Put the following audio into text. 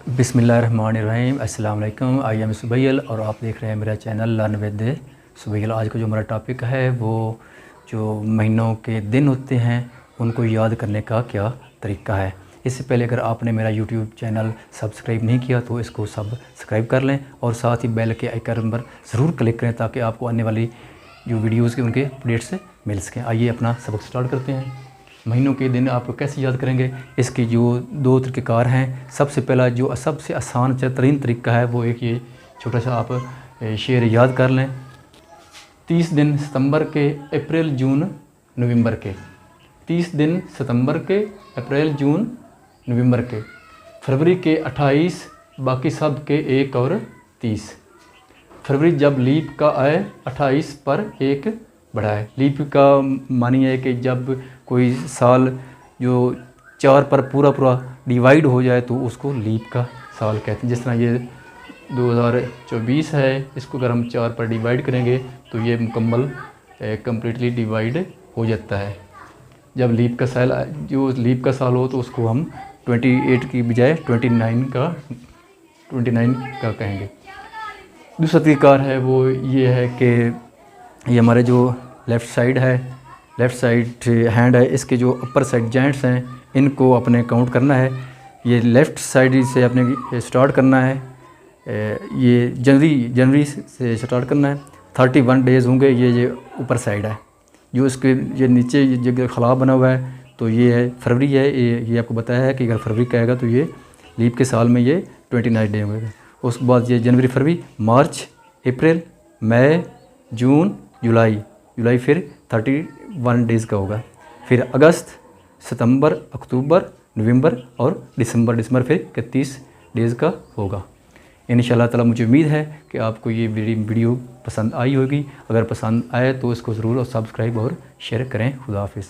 बिस्मिल्लाहिर्रहमानिर्रहीम। अस्सलाम वालेकुम। आई एम सुबैल और आप देख रहे हैं मेरा चैनल लर्न विद सुबैल। आज का जो हमारा टॉपिक है वो जो महीनों के दिन होते हैं उनको याद करने का क्या तरीका है। इससे पहले अगर आपने मेरा यूट्यूब चैनल सब्सक्राइब नहीं किया तो इसको सब्सक्राइब कर लें और साथ ही बेल के आइकन पर ज़रूर क्लिक करें ताकि आपको आने वाली जो वीडियोज़ के उनके अपडेट्स मिल सकें। आइए अपना सबक स्टार्ट करते हैं। महीनों के दिन आपको कैसे याद करेंगे, इसकी जो दो तरीक़ेकार हैं। सबसे पहला जो सबसे आसान तरीन तरीका है वो एक ये छोटा सा आप शेर याद कर लें। 30 दिन सितंबर के, अप्रैल जून नवंबर के। 30 दिन सितंबर के, अप्रैल जून नवंबर के। फरवरी के 28, बाकी सब के 1 और 30। फरवरी जब लीप का आए 28 पर 1 बढ़ाए। लीप का मानी है कि जब कोई साल जो 4 पर पूरा डिवाइड हो जाए तो उसको लीप का साल कहते हैं। जिस तरह ये 2024 है, इसको अगर हम 4 पर डिवाइड करेंगे तो ये मुकम्मल कम्प्लीटली डिवाइड हो जाता है। जब लीप का साल हो तो उसको हम 28 की बजाय 29 का कहेंगे। दूसरा तरीक़ाकार है वो ये है कि ये हमारे जो लेफ़्ट साइड हैंड है, इसके जो अपर साइड जॉइंट्स हैं इनको अपने काउंट करना है। ये लेफ़्ट साइड से अपने स्टार्ट करना है। ये जनवरी से स्टार्ट करना है। 31 डेज़ होंगे। ये ऊपर साइड है जो इसके ये नीचे ये जगह खला बना हुआ है तो ये है फरवरी है। ये आपको बताया है कि अगर फरवरी का आएगा तो ये लीप के साल में ये 29 डे होंगे। उसके बाद ये जनवरी, फरवरी, मार्च, अप्रैल, मई, जून, जुलाई फिर 31 डेज़ का होगा। फिर अगस्त, सितंबर, अक्टूबर, नवंबर और दिसंबर फिर 31 डेज़ का होगा। इंशाअल्लाह ताला मुझे उम्मीद है कि आपको ये वीडियो पसंद आई होगी। अगर पसंद आए तो इसको ज़रूर सब्सक्राइब और शेयर करें। खुदा हाफिज़।